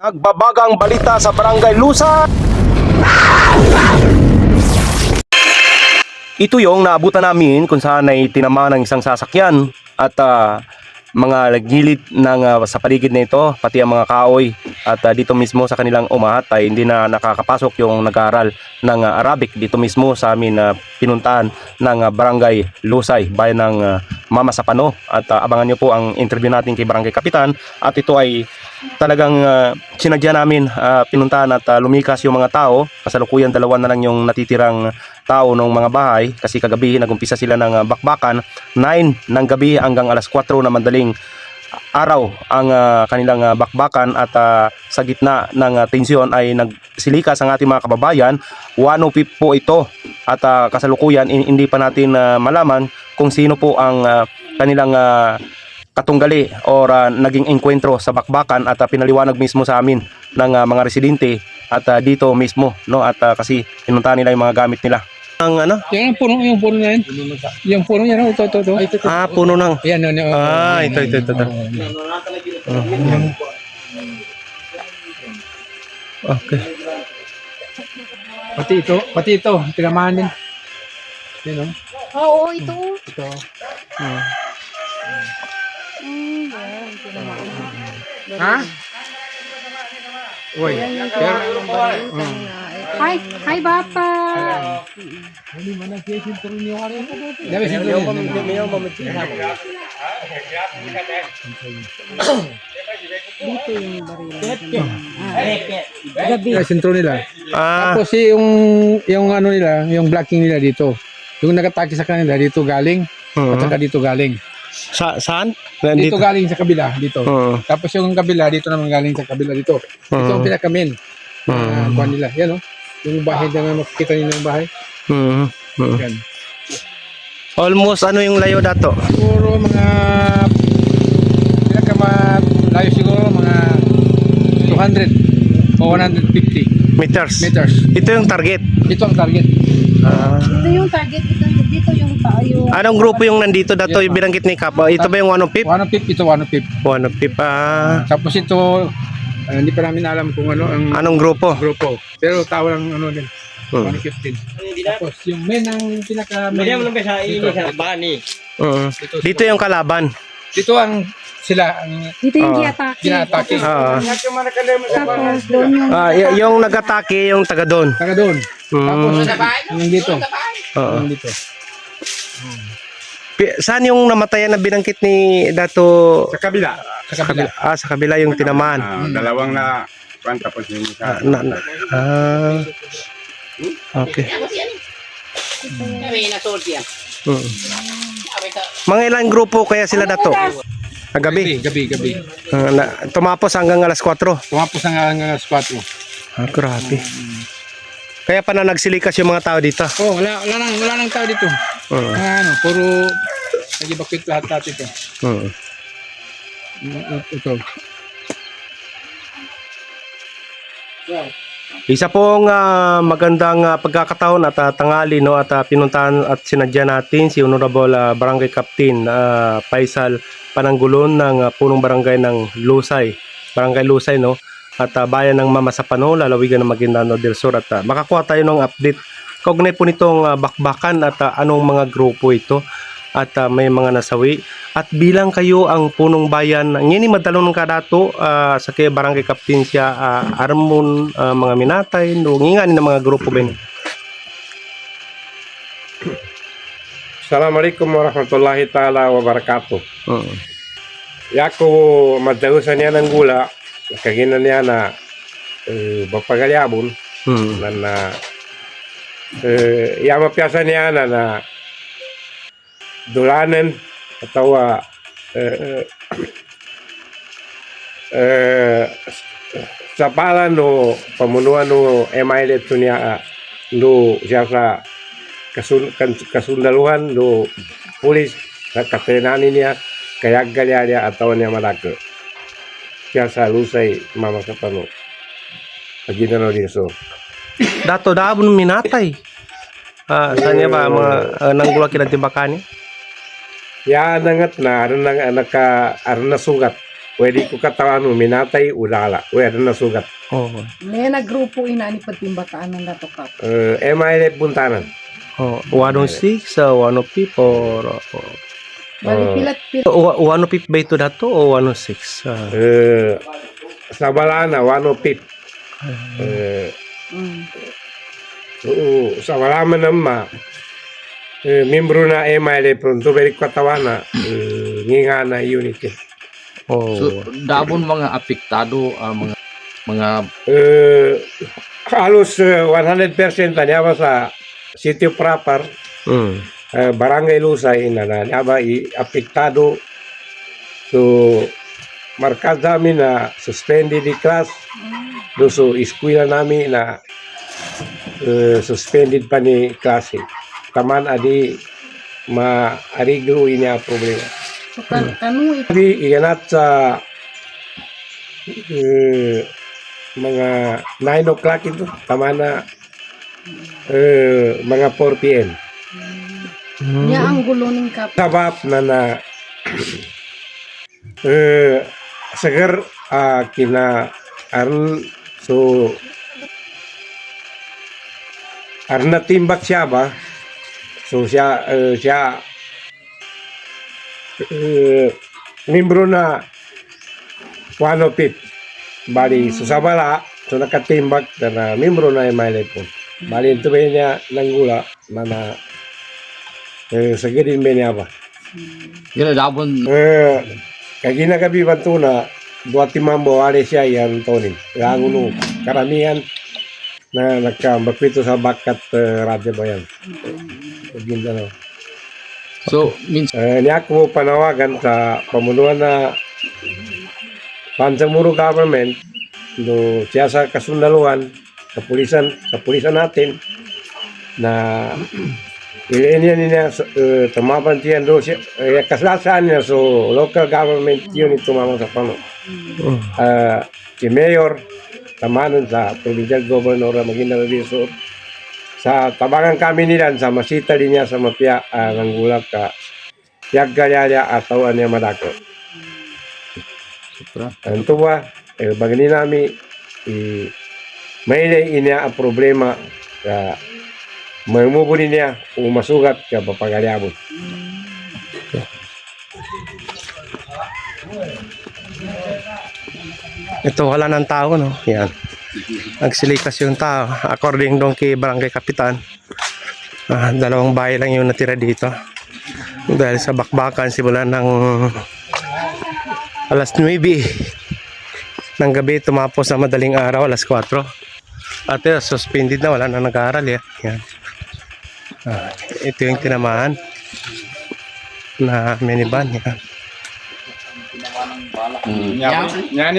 Nagbabagang balita sa Barangay Lusay. Ito yung naabutan namin kung saan ay tinama ng isang sasakyan at mga gilid ng sa paligid na ito, pati ang mga kahoy at dito mismo sa kanilang umahat ay hindi na nakakapasok yung nag-aaral ng Arabic dito mismo sa amin pinuntahan ng Barangay Lusay, bayan ng Mama Sapano at abangan nyo po ang interview natin kay Barangay Kapitan at ito ay talagang sinadya namin pinuntahan at lumikas yung mga tao. Kasalukuyan dalawa na lang yung natitirang tao ng mga bahay kasi kagabi nagumpisa sila ng bakbakan 9 ng gabi hanggang alas 4 na madaling araw ang kanilang bakbakan at sa gitna ng tensyon ay nagsilikas ang ating mga kababayan. 105 po ito at kasalukuyan hindi pa natin malaman kung sino po ang kanilang katunggali or naging engkwentro sa bakbakan at pinaliwanag mismo sa amin ng mga residente at dito mismo no at kasi pinuntahan nila yung mga gamit nila. Ang ano? Yung puno na yan. Yung puno yan, ito. Puno ng. Ayan, Ito. Okay. Pati ito, tinamahan din. Yan o. Oo, ito. Ito. Ha? Uy, Hi, Bapa. dami sinturon. Dito yung baril. Ay, sintro nila. Tapos yung ano nila, yung blocking nila dito. Yung nag-atake sa kanila dito galing at saka dito galing. Saan? Dito galing sa kabila dito. Tapos yung kabila dito naman galing sa kabila dito. Ito ang pinakamin. Kuha nila. Yan o. Yung bahay na makikita nila yung bahay. Yan. Almost ano yung layo dato? Siguro mga layo siguro mga 200 o 150 Meters. Ito yung target. Ito ang target. Ito yung target. Dito yung tayo. Anong grupo yung nandito dato yung binanggit ni Kap? Ito ba yung 105? 150 ito 150. 105 Tapos ito hindi pa namin alam kung ano ang Anong grupo? Pero tao lang ano din. 115. Tapos yung men ang pinaka Dito yung kalaban. Dito ang sila ang Dito yung ginatake. Tapos doon yung Yung nag-atake yung taga doon. Taga doon. Tapos nandito. Nandito. Saan yung namatayan na binangkit ni Dato? Sa kabila. Sa kabila. Sa kabila yung tinamaan. Dalawang na tapos yung isa. Okay. Mga ilang grupo kaya sila Dato? Gabi. Gabi. Tumapos hanggang alas 4. Tumapos ang alas 4. Grabe. Kaya pa na nagsilikas yung mga tao dito. Oh, wala nang tao dito. Puro nag-evacuate lahat ito. Ito. Isa pong magandang pagkakataon at tanghali no at pinuntahan at sinadya natin si Honorable Barangay Captain Faisal Pananggulon ng punong barangay ng Lusay. Barangay Lusay no at bayan ng Mama Sapano, lalawigan ng Maguindanao del Sur at makakuha tayo ng update kaugnay po nitong bakbakan at anong mga grupo ito at may mga nasawi at bilang kayo ang punong bayan ngini madalon ka dato sa kay barangay captain siya armon mga minatay ngingan ng mga grupo ben. Assalamualaikum warahmatullahi taala wabarakatuh. Yako madagusan niya ng gula, kaginan niya na bapagalyabon na yama piasa niya na dulanan atau sa pala no pamunuan no emilet niya no siya sa kasundaluhan no pulis katenani niya kaya galya atau niya malaki siya sa Lusay Mama Sapano Maguindanao del Sur. Dato daabon minatay. Saan niya ba mga nanggula kinatibakan niya? Ya nangat na aron na sugat pwede ko katawan mo, minatay, ulala. Wala na sugat. Oh. May nagrupo ina ni patimbataan ng natokap. MILF Buntanan. Oh, 106, 105 or Bali pilat-pilat. 105 ba ito dato o 106? Sa Balana, 105. Mm. Oo, sa walaman naman, membro na MILF pronto, balik katawan na, nginga na unity. Oh. So, dabon mga apektado mga Halos 100% na niya sa City of Proper, Mm. Barangay Lusay na niya ba apektado. So, markad namin na suspended di class. So, eskwela namin na suspended pa ni klase. Taman adi ma-ariglo niya problema. So kanu ito. Di iyanat sa mga 9 o'clock ito. Tama na mga 4 p.m. Niya ang gulo ning kap. Sabab na sagar kina aron so arna timbak siya ba, so siya membro na 105 bali so sa bala so nakatimbak na membro na MILF po bali ito ba niya nanggula na sa gadin ba niya ba gina dabon kagina gabi banto na dua timambo ali siya yan tonin rangulo karamihan na nagkambapito sa bakat radyo ba yan Mindanao. so means Niya ko panawagan sa pamunuan na Pansamuro government do siya sa kasundaluhan sa pulisan natin na niya tumapan siya do siya kaslasan niya so local government unit tumama sa pano si mayor tamanan sa provincial governor na Maguindanao Resort sa tabangan kami nila sa masita din niya sa mapya ng gulap ka yaggalya atau niya madako. Anto ba bagani nami may inya ang problema ka mamubuni niya kung masugat ka papagalyabot. Ito wala ng tao, no? Yan. Nagsilikas yung tao. According doon kay Barangay Kapitan, dalawang bahay lang yung natira dito. Dahil sa bakbakan, simula ng alas 9 ng gabi, tumapos sa madaling araw, alas 4. At suspended na, wala na nag-aaral. Yan. Ito yung tinamaan na minivan. Yan. Yan.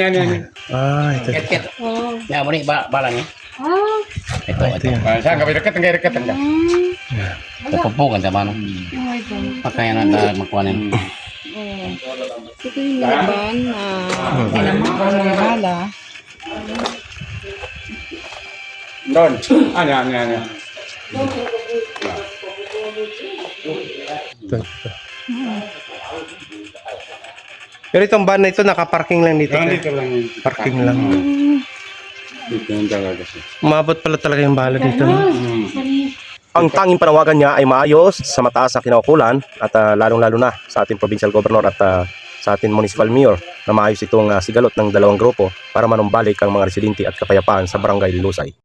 Ito. Oh. Ya, boleh bala niya. Ah. Ito yan. Saan ka dekat ka. Tapupukan sa mano. Oh, ito. Pakaya na magkuhanin. Oh. Ito yung laban na tinamaan ng bala. Don. Yan. Ito. Pero itong van na ito, nakaparking lang dito. Dito lang yun. Parking lang. Dito yung talaga siya. Umabot pala talaga yung bala dito. No? Ang tanging panawagan niya ay maayos sa mataas na kinaukulan at lalong-lalo na sa ating provincial governor at sa ating municipal mayor na maayos itong sigalot ng dalawang grupo para manumbalik ang mga residente at kapayapaan sa Barangay Lusay.